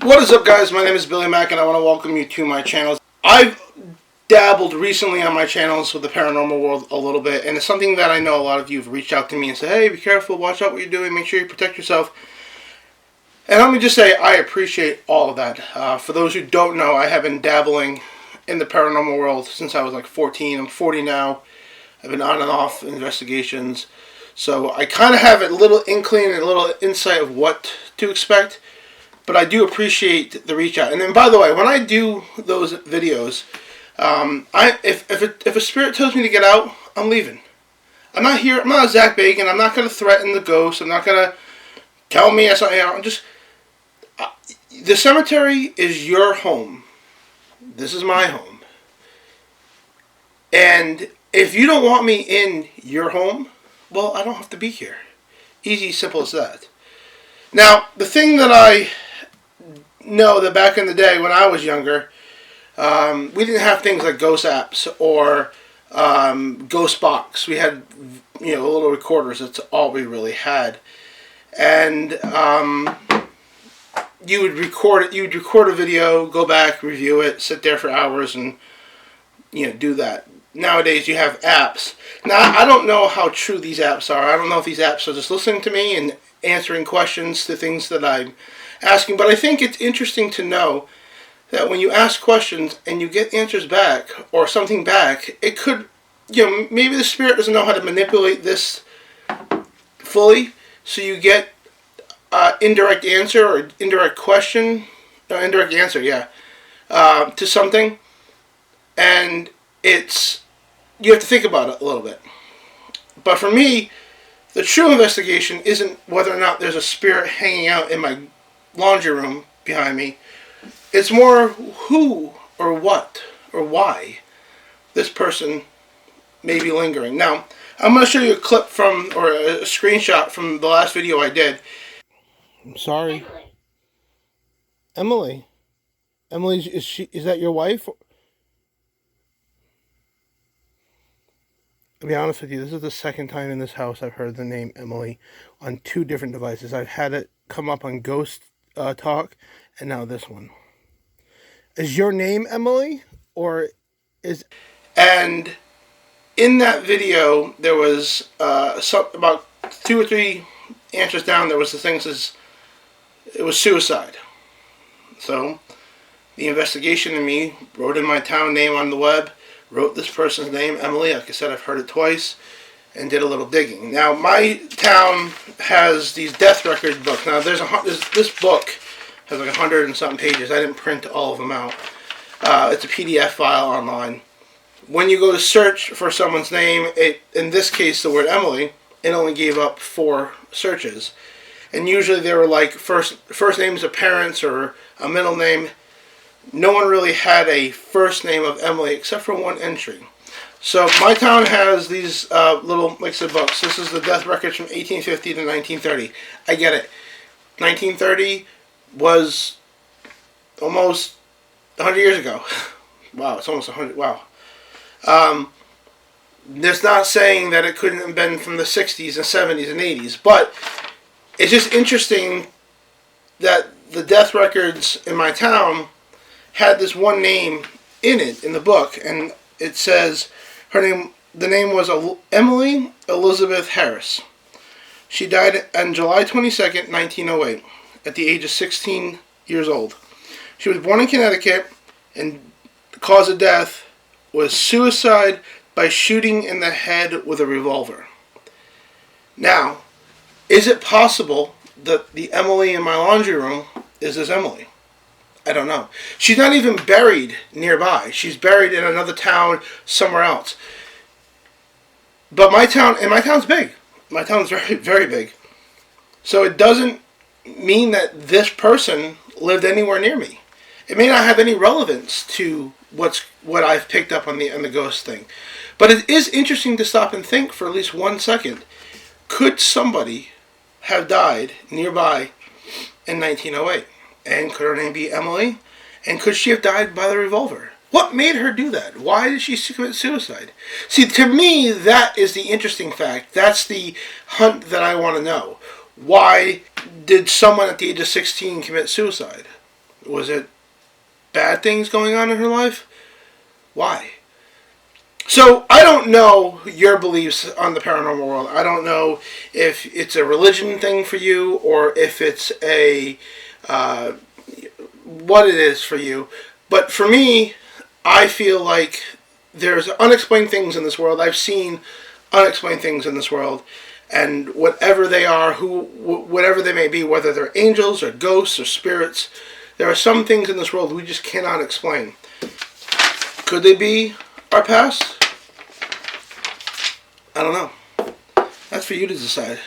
What is up, guys? My name is Billy Mack and I want to welcome you to my channel. I've dabbled recently on my channels with the paranormal world a little bit, and it's something that I know a lot of you have reached out to me and said, hey, be careful, watch out what you're doing, make sure you protect yourself. And let me just say, I appreciate all of that. For those who don't know, I have been dabbling in the paranormal world since I was like 14. I'm 40 now. I've been on and off investigations. So I kind of have a little inkling and a little insight of what to expect. But I do appreciate the reach out. And then, by the way, when I do those videos, if a spirit tells me to get out, I'm leaving. I'm not here. I'm not Zach Bacon. I'm not going to threaten the ghost. I'm not going to tell me I'm just. The cemetery is your home. This is my home. And if you don't want me in your home, well, I don't have to be here. Easy, simple as that. Now, the thing that I know that back in the day when I was younger, we didn't have things like ghost apps or ghost box. We had, little recorders. That's all we really had. And you would record it. You would record a video, go back, review it, sit there for hours, and do that. Nowadays, you have apps. Now, I don't know how true these apps are. I don't know if these apps are just listening to me and answering questions to things that I'm asking. But I think it's interesting to know that when you ask questions and you get answers back or something back, it could, maybe the spirit doesn't know how to manipulate this fully, so you get indirect answer or indirect question, indirect answer, to something, and you have to think about it a little bit. But for me, the true investigation isn't whether or not there's a spirit hanging out in my laundry room behind me. It's more who or what or why this person may be lingering. Now, I'm going to show you a clip from, or a screenshot from the last video I did. I'm sorry. Emily, is that your wife? To be honest with you, this is the second time in this house I've heard the name Emily on two different devices. I've had it come up on Ghost Talk, and now this one. Is your name Emily, or is... And in that video, there was about 2 or 3 answers down, there was the things as it was suicide. So the investigation in me wrote in my town name on the web, wrote this person's name, Emily. Like I said, I've heard it twice, and did a little digging. Now, my town has these death record books. Now, this book has like 100 and something pages. I didn't print all of them out. It's a PDF file online. When you go to search for someone's name, in this case, the word Emily, it only gave up 4 searches. And usually they were like first names of parents or a middle name. No one really had a first name of Emily except for one entry. So my town has these little mix of books. This is the death records from 1850 to 1930. I get it. 1930 was almost 100 years ago. Wow, it's almost 100. Wow. That's not saying that it couldn't have been from the 60s and 70s and 80s, but it's just interesting that the death records in my town had this one name in it, in the book, and it says the name was Emily Elizabeth Harris. She died on July 22nd, 1908, at the age of 16 years old. She was born in Connecticut, and the cause of death was suicide by shooting in the head with a revolver. Now, is it possible that the Emily in my laundry room is this Emily? I don't know. She's not even buried nearby. She's buried in another town somewhere else. But my town's big. My town's very, very big. So it doesn't mean that this person lived anywhere near me. It may not have any relevance to what I've picked up on the ghost thing. But it is interesting to stop and think for at least 1 second. Could somebody have died nearby in 1908? And could her name be Emily? And could she have died by the revolver? What made her do that? Why did she commit suicide? See, to me, that is the interesting fact. That's the hunt that I want to know. Why did someone at the age of 16 commit suicide? Was it bad things going on in her life? Why? So I don't know your beliefs on the paranormal world. I don't know if it's a religion thing for you or if it's a what it is for you. But for me, I feel like there's unexplained things in this world. I've seen unexplained things in this world, and whatever they are, whatever they may be, whether they're angels or ghosts or spirits, there are some things in this world we just cannot explain. Could they be our past? I don't know. That's for you to decide.